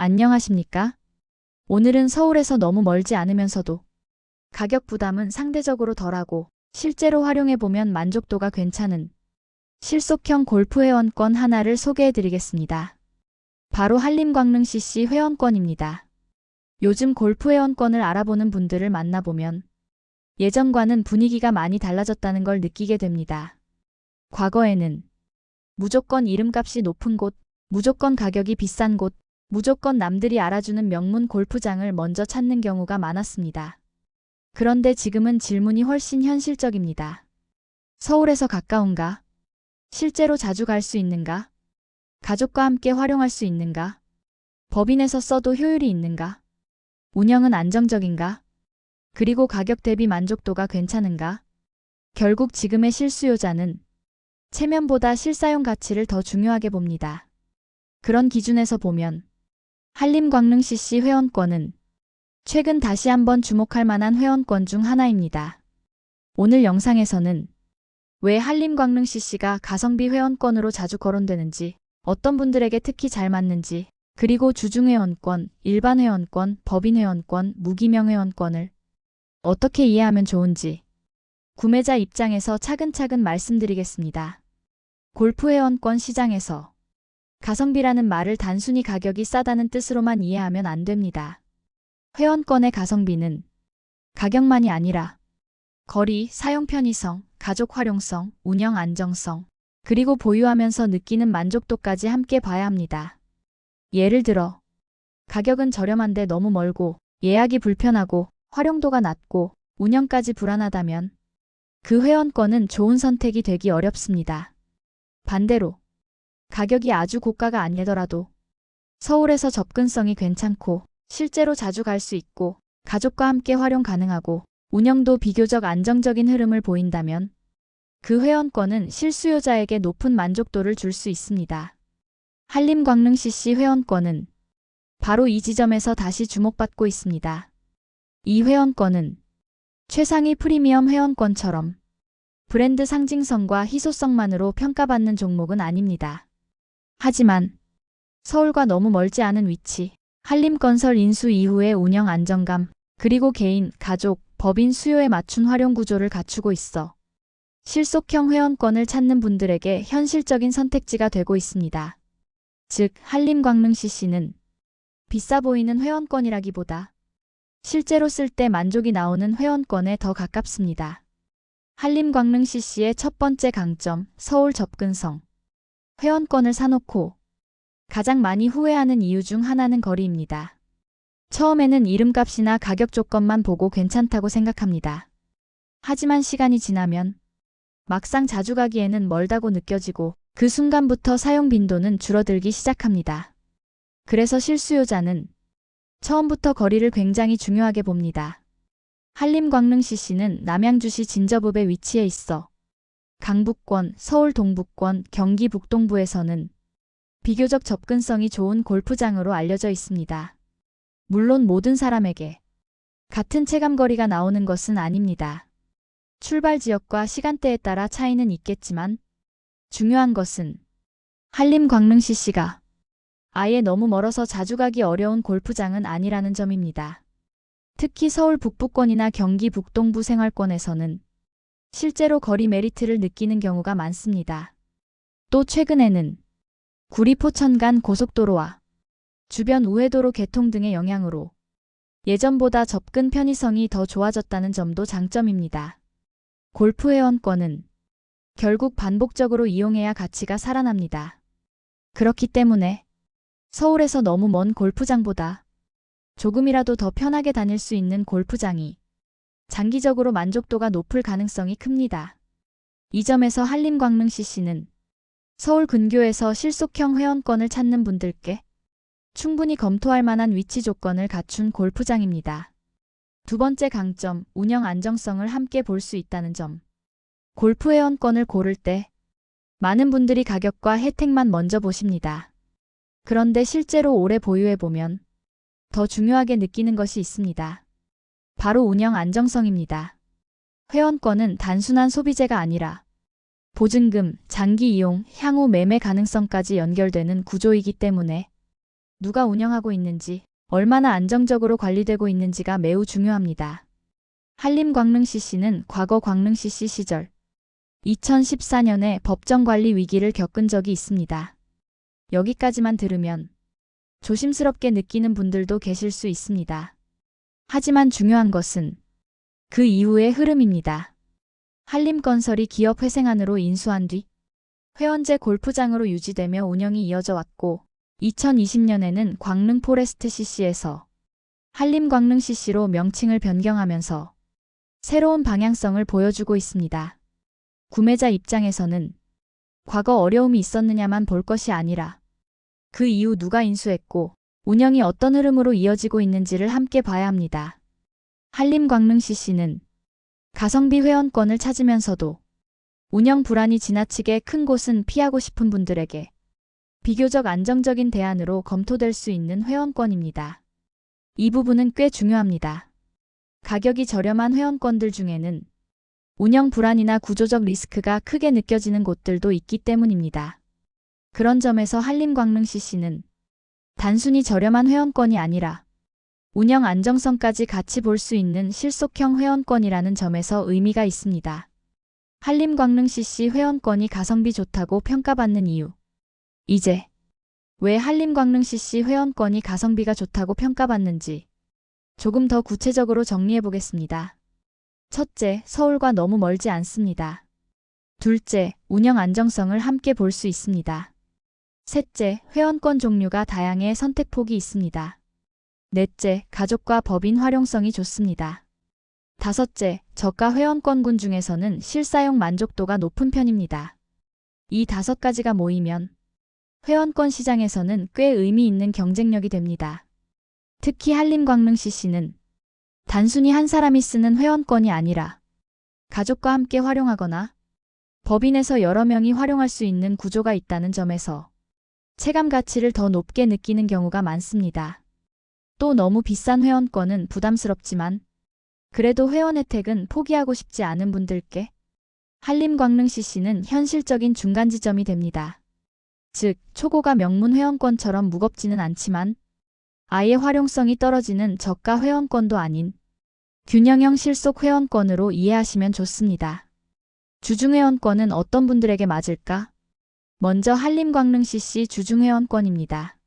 안녕하십니까? 오늘은 서울에서 너무 멀지 않으면서도 가격 부담은 상대적으로 덜하고 실제로 활용해보면 만족도가 괜찮은 실속형 골프 회원권 하나를 소개해드리겠습니다. 바로 한림광릉 CC 회원권입니다. 요즘 골프 회원권을 알아보는 분들을 만나보면 예전과는 분위기가 많이 달라졌다는 걸 느끼게 됩니다. 과거에는 무조건 이름값이 높은 곳, 무조건 가격이 비싼 곳, 무조건 남들이 알아주는 명문 골프장을 먼저 찾는 경우가 많았습니다. 그런데 지금은 질문이 훨씬 현실적입니다. 서울에서 가까운가? 실제로 자주 갈 수 있는가? 가족과 함께 활용할 수 있는가? 법인에서 써도 효율이 있는가? 운영은 안정적인가? 그리고 가격 대비 만족도가 괜찮은가? 결국 지금의 실수요자는 체면보다 실사용 가치를 더 중요하게 봅니다. 그런 기준에서 보면 한림광릉 CC 회원권은 최근 다시 한번 주목할 만한 회원권 중 하나입니다. 오늘 영상에서는 왜 한림광릉 CC가 가성비 회원권으로 자주 거론되는지, 어떤 분들에게 특히 잘 맞는지, 그리고 주중 회원권, 일반 회원권, 법인 회원권, 무기명 회원권을 어떻게 이해하면 좋은지 구매자 입장에서 차근차근 말씀드리겠습니다. 골프 회원권 시장에서 가성비라는 말을 단순히 가격이 싸다는 뜻으로만 이해하면 안 됩니다. 회원권의 가성비는 가격만이 아니라 거리, 사용 편의성, 가족 활용성, 운영 안정성, 그리고 보유하면서 느끼는 만족도까지 함께 봐야 합니다. 예를 들어 가격은 저렴한데 너무 멀고 예약이 불편하고 활용도가 낮고 운영까지 불안하다면 그 회원권은 좋은 선택이 되기 어렵습니다. 반대로 가격이 아주 고가가 아니더라도 서울에서 접근성이 괜찮고 실제로 자주 갈 수 있고 가족과 함께 활용 가능하고 운영도 비교적 안정적인 흐름을 보인다면 그 회원권은 실수요자에게 높은 만족도를 줄 수 있습니다. 한림광릉 CC 회원권은 바로 이 지점에서 다시 주목받고 있습니다. 이 회원권은 최상위 프리미엄 회원권처럼 브랜드 상징성과 희소성만으로 평가받는 종목은 아닙니다. 하지만 서울과 너무 멀지 않은 위치, 한림건설 인수 이후의 운영 안정감, 그리고 개인, 가족, 법인 수요에 맞춘 활용 구조를 갖추고 있어 실속형 회원권을 찾는 분들에게 현실적인 선택지가 되고 있습니다. 즉, 한림광릉 CC는 비싸 보이는 회원권이라기보다 실제로 쓸 때 만족이 나오는 회원권에 더 가깝습니다. 한림광릉 CC의 첫 번째 강점, 서울 접근성. 회원권을 사놓고 가장 많이 후회하는 이유 중 하나는 거리입니다. 처음에는 이름값이나 가격 조건만 보고 괜찮다고 생각합니다. 하지만 시간이 지나면 막상 자주 가기에는 멀다고 느껴지고 그 순간부터 사용 빈도는 줄어들기 시작합니다. 그래서 실수요자는 처음부터 거리를 굉장히 중요하게 봅니다. 한림광릉 CC는 남양주시 진저읍에 위치해 있어 강북권, 서울 동북권, 경기 북동부에서는 비교적 접근성이 좋은 골프장으로 알려져 있습니다. 물론 모든 사람에게 같은 체감거리가 나오는 것은 아닙니다. 출발 지역과 시간대에 따라 차이는 있겠지만 중요한 것은 한림광릉 CC가 아예 너무 멀어서 자주 가기 어려운 골프장은 아니라는 점입니다. 특히 서울 북부권이나 경기 북동부 생활권에서는 실제로 거리 메리트를 느끼는 경우가 많습니다. 또 최근에는 구리 포천 간 고속도로와 주변 우회도로 개통 등의 영향으로 예전보다 접근 편의성이 더 좋아졌다는 점도 장점입니다. 골프 회원권은 결국 반복적으로 이용해야 가치가 살아납니다. 그렇기 때문에 서울에서 너무 먼 골프장보다 조금이라도 더 편하게 다닐 수 있는 골프장이 장기적으로 만족도가 높을 가능성이 큽니다. 이 점에서 한림광릉 CC는 서울 근교에서 실속형 회원권을 찾는 분들께 충분히 검토할 만한 위치 조건을 갖춘 골프장입니다. 두 번째 강점, 운영 안정성을 함께 볼 수 있다는 점. 골프 회원권을 고를 때 많은 분들이 가격과 혜택만 먼저 보십니다. 그런데 실제로 오래 보유해보면 더 중요하게 느끼는 것이 있습니다. 바로 운영 안정성입니다. 회원권은 단순한 소비재가 아니라 보증금, 장기 이용, 향후 매매 가능성까지 연결되는 구조이기 때문에 누가 운영하고 있는지, 얼마나 안정적으로 관리되고 있는지가 매우 중요합니다. 한림광릉CC는 과거 광릉CC 시절 2014년에 법정관리 위기를 겪은 적이 있습니다. 여기까지만 들으면 조심스럽게 느끼는 분들도 계실 수 있습니다. 하지만 중요한 것은 그 이후의 흐름입니다. 한림건설이 기업 회생안으로 인수한 뒤 회원제 골프장으로 유지되며 운영이 이어져 왔고 2020년에는 광릉포레스트 CC에서 한림광릉CC로 명칭을 변경하면서 새로운 방향성을 보여주고 있습니다. 구매자 입장에서는 과거 어려움이 있었느냐만 볼 것이 아니라 그 이후 누가 인수했고 운영이 어떤 흐름으로 이어지고 있는지를 함께 봐야 합니다. 한림광릉CC는 가성비 회원권을 찾으면서도 운영 불안이 지나치게 큰 곳은 피하고 싶은 분들에게 비교적 안정적인 대안으로 검토될 수 있는 회원권입니다. 이 부분은 꽤 중요합니다. 가격이 저렴한 회원권들 중에는 운영 불안이나 구조적 리스크가 크게 느껴지는 곳들도 있기 때문입니다. 그런 점에서 한림광릉CC는 단순히 저렴한 회원권이 아니라 운영 안정성까지 같이 볼 수 있는 실속형 회원권이라는 점에서 의미가 있습니다. 한림광릉CC 회원권이 가성비 좋다고 평가받는 이유. 이제 왜 한림광릉CC 회원권이 가성비가 좋다고 평가받는지 조금 더 구체적으로 정리해 보겠습니다. 첫째, 서울과 너무 멀지 않습니다. 둘째, 운영 안정성을 함께 볼 수 있습니다. 셋째, 회원권 종류가 다양해 선택폭이 있습니다. 넷째, 가족과 법인 활용성이 좋습니다. 다섯째, 저가 회원권군 중에서는 실사용 만족도가 높은 편입니다. 이 5가지가 모이면 회원권 시장에서는 꽤 의미 있는 경쟁력이 됩니다. 특히 한림광릉CC는 단순히 한 사람이 쓰는 회원권이 아니라 가족과 함께 활용하거나 법인에서 여러 명이 활용할 수 있는 구조가 있다는 점에서 체감 가치를 더 높게 느끼는 경우가 많습니다. 또 너무 비싼 회원권은 부담스럽지만 그래도 회원 혜택은 포기하고 싶지 않은 분들께 한림광릉CC는 현실적인 중간 지점이 됩니다. 즉, 초고가 명문 회원권처럼 무겁지는 않지만 아예 활용성이 떨어지는 저가 회원권도 아닌 균형형 실속 회원권으로 이해하시면 좋습니다. 주중회원권은 어떤 분들에게 맞을까? 먼저 한림광릉CC 주중회원권입니다.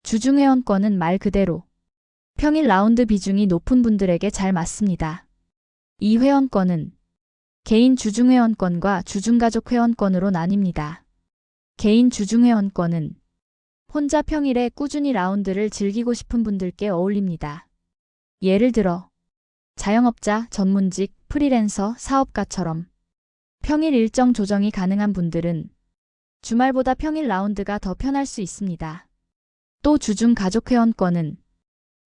주중회원권은 말 그대로 평일 라운드 비중이 높은 분들에게 잘 맞습니다. 이 회원권은 개인 주중회원권과 주중가족회원권으로 나뉩니다. 개인 주중회원권은 혼자 평일에 꾸준히 라운드를 즐기고 싶은 분들께 어울립니다. 예를 들어 자영업자, 전문직, 프리랜서, 사업가처럼 평일 일정 조정이 가능한 분들은 주말보다 평일 라운드가 더 편할 수 있습니다. 또 주중 가족회원권은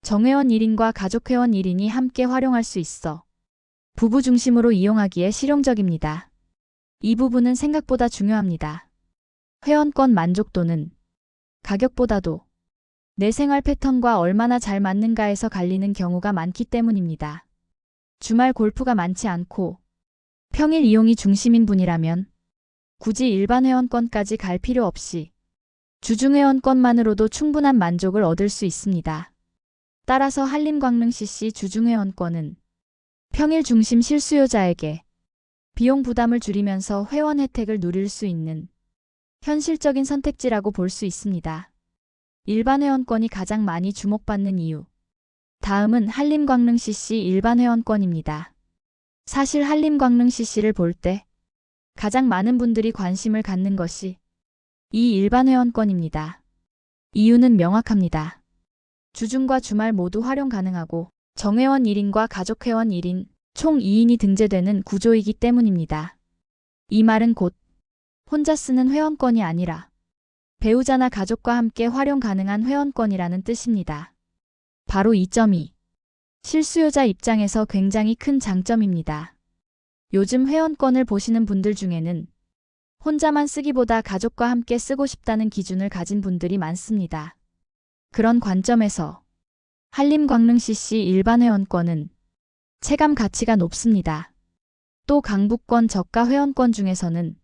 정회원 1인과 가족회원 1인이 함께 활용할 수 있어 부부 중심으로 이용하기에 실용적입니다. 이 부분은 생각보다 중요합니다. 회원권 만족도는 가격보다도 내 생활 패턴과 얼마나 잘 맞는가에서 갈리는 경우가 많기 때문입니다. 주말 골프가 많지 않고 평일 이용이 중심인 분이라면 굳이 일반 회원권까지 갈 필요 없이 주중 회원권만으로도 충분한 만족을 얻을 수 있습니다. 따라서 한림광릉CC 주중 회원권은 평일 중심 실수요자에게 비용 부담을 줄이면서 회원 혜택을 누릴 수 있는 현실적인 선택지라고 볼 수 있습니다. 일반 회원권이 가장 많이 주목받는 이유. 다음은 한림광릉CC 일반 회원권입니다. 사실 한림광릉CC를 볼 때 가장 많은 분들이 관심을 갖는 것이 이 일반 회원권입니다. 이유는 명확합니다. 주중과 주말 모두 활용 가능하고 정회원 1인과 가족회원 1인, 총 2인이 등재되는 구조이기 때문입니다. 이 말은 곧 혼자 쓰는 회원권이 아니라 배우자나 가족과 함께 활용 가능한 회원권이라는 뜻입니다. 바로 이 점이 실수요자 입장에서 굉장히 큰 장점입니다. 요즘 회원권을 보시는 분들 중에는 혼자만 쓰기보다 가족과 함께 쓰고 싶다는 기준을 가진 분들이 많습니다. 그런 관점에서 한림광릉CC 일반 회원권은 체감 가치가 높습니다. 또 강북권 저가 회원권 중에서는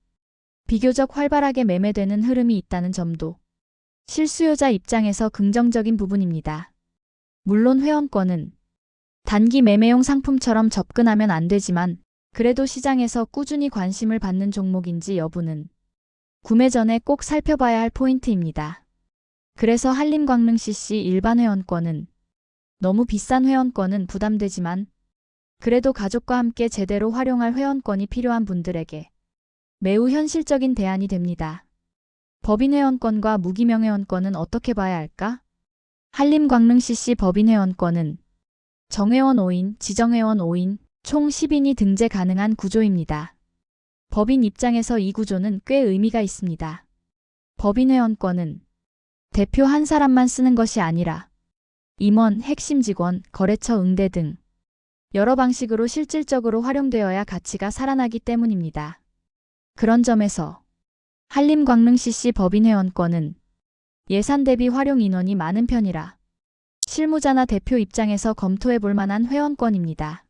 비교적 활발하게 매매되는 흐름이 있다는 점도 실수요자 입장에서 긍정적인 부분입니다. 물론 회원권은 단기 매매용 상품처럼 접근하면 안 되지만 그래도 시장에서 꾸준히 관심을 받는 종목인지 여부는 구매 전에 꼭 살펴봐야 할 포인트입니다. 그래서 한림광릉CC 일반 회원권은 너무 비싼 회원권은 부담되지만 그래도 가족과 함께 제대로 활용할 회원권이 필요한 분들에게 매우 현실적인 대안이 됩니다. 법인 회원권과 무기명 회원권은 어떻게 봐야 할까? 한림광릉CC 법인 회원권은 정회원 5인, 지정회원 5인, 총 10인이 등재 가능한 구조입니다. 법인 입장에서 이 구조는 꽤 의미가 있습니다. 법인 회원권은 대표 한 사람만 쓰는 것이 아니라 임원, 핵심 직원, 거래처 응대 등 여러 방식으로 실질적으로 활용되어야 가치가 살아나기 때문입니다. 그런 점에서 한림광릉CC 법인 회원권은 예산 대비 활용 인원이 많은 편이라 실무자나 대표 입장에서 검토해 볼 만한 회원권입니다.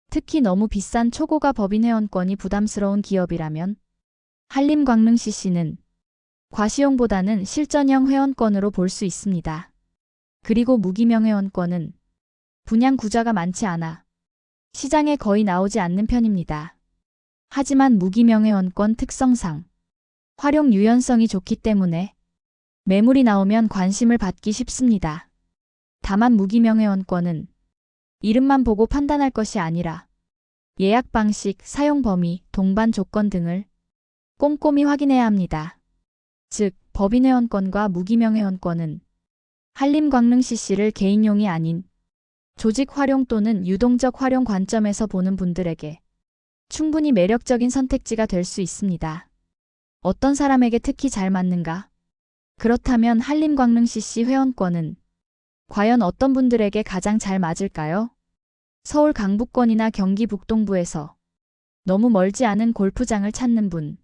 특히 너무 비싼 초고가 법인 회원권이 부담스러운 기업이라면 한림광릉CC는 과시용보다는 실전형 회원권으로 볼 수 있습니다. 그리고 무기명 회원권은 분양 구자가 많지 않아 시장에 거의 나오지 않는 편입니다. 하지만 무기명 회원권 특성상 활용 유연성이 좋기 때문에 매물이 나오면 관심을 받기 쉽습니다. 다만 무기명 회원권은 이름만 보고 판단할 것이 아니라 예약 방식, 사용 범위, 동반 조건 등을 꼼꼼히 확인해야 합니다. 즉, 법인 회원권과 무기명 회원권은 한림광릉CC를 개인용이 아닌 조직 활용 또는 유동적 활용 관점에서 보는 분들에게 충분히 매력적인 선택지가 될 수 있습니다. 어떤 사람에게 특히 잘 맞는가? 그렇다면 한림광릉CC 회원권은 과연 어떤 분들에게 가장 잘 맞을까요? 서울 강북권이나 경기 북동부에서 너무 멀지 않은 골프장을 찾는 분.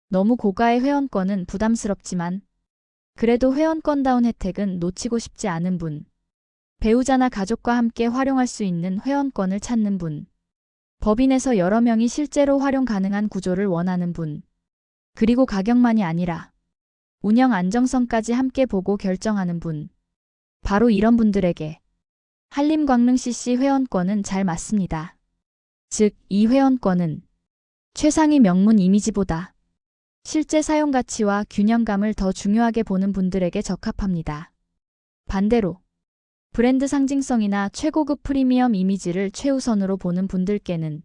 너무 고가의 회원권은 부담스럽지만 그래도 회원권다운 혜택은 놓치고 싶지 않은 분. 배우자나 가족과 함께 활용할 수 있는 회원권을 찾는 분. 법인에서 여러 명이 실제로 활용 가능한 구조를 원하는 분. 그리고 가격만이 아니라 운영 안정성까지 함께 보고 결정하는 분. 바로 이런 분들에게 한림광릉CC 회원권은 잘 맞습니다. 즉, 이 회원권은 최상위 명문 이미지보다 실제 사용 가치와 균형감을 더 중요하게 보는 분들에게 적합합니다. 반대로 브랜드 상징성이나 최고급 프리미엄 이미지를 최우선으로 보는 분들께는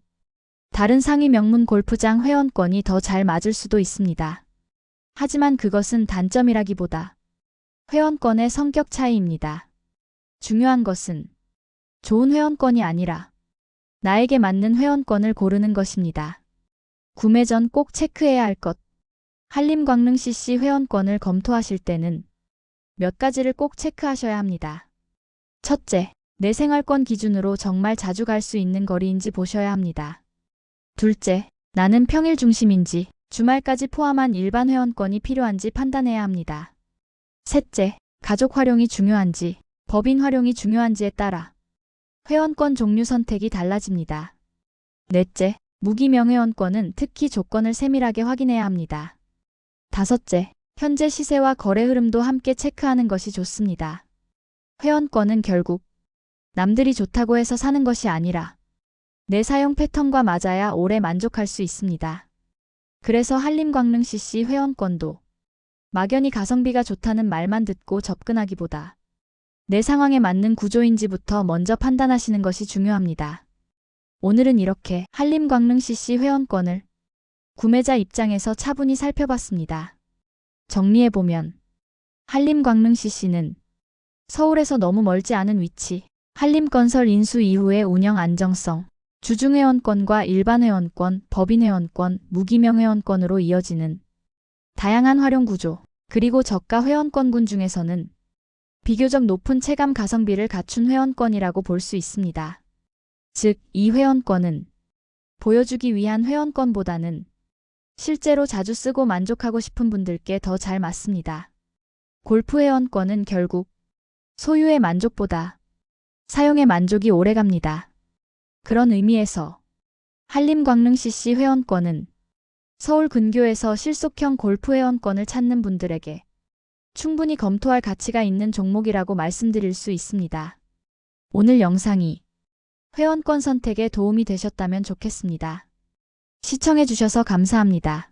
다른 상위 명문 골프장 회원권이 더 잘 맞을 수도 있습니다. 하지만 그것은 단점이라기보다 회원권의 성격 차이입니다. 중요한 것은 좋은 회원권이 아니라 나에게 맞는 회원권을 고르는 것입니다. 구매 전 꼭 체크해야 할 것. 한림광릉CC 회원권을 검토하실 때는 몇 가지를 꼭 체크하셔야 합니다. 첫째, 내 생활권 기준으로 정말 자주 갈 수 있는 거리인지 보셔야 합니다. 둘째, 나는 평일 중심인지 주말까지 포함한 일반 회원권이 필요한지 판단해야 합니다. 셋째, 가족 활용이 중요한지, 법인 활용이 중요한지에 따라 회원권 종류 선택이 달라집니다. 넷째, 무기명 회원권은 특히 조건을 세밀하게 확인해야 합니다. 다섯째, 현재 시세와 거래 흐름도 함께 체크하는 것이 좋습니다. 회원권은 결국 남들이 좋다고 해서 사는 것이 아니라 내 사용 패턴과 맞아야 오래 만족할 수 있습니다. 그래서 한림광릉CC 회원권도 막연히 가성비가 좋다는 말만 듣고 접근하기보다 내 상황에 맞는 구조인지부터 먼저 판단하시는 것이 중요합니다. 오늘은 이렇게 한림광릉CC 회원권을 구매자 입장에서 차분히 살펴봤습니다. 정리해보면 한림광릉CC는 서울에서 너무 멀지 않은 위치, 한림건설 인수 이후의 운영 안정성, 주중회원권과 일반 회원권, 법인 회원권, 무기명 회원권으로 이어지는 다양한 활용 구조, 그리고 저가 회원권군 중에서는 비교적 높은 체감 가성비를 갖춘 회원권이라고 볼 수 있습니다. 즉, 이 회원권은 보여주기 위한 회원권보다는 실제로 자주 쓰고 만족하고 싶은 분들께 더 잘 맞습니다. 골프 회원권은 결국 소유의 만족보다 사용의 만족이 오래갑니다. 그런 의미에서 한림광릉CC 회원권은 서울 근교에서 실속형 골프 회원권을 찾는 분들에게 충분히 검토할 가치가 있는 종목이라고 말씀드릴 수 있습니다. 오늘 영상이 회원권 선택에 도움이 되셨다면 좋겠습니다. 시청해 주셔서 감사합니다.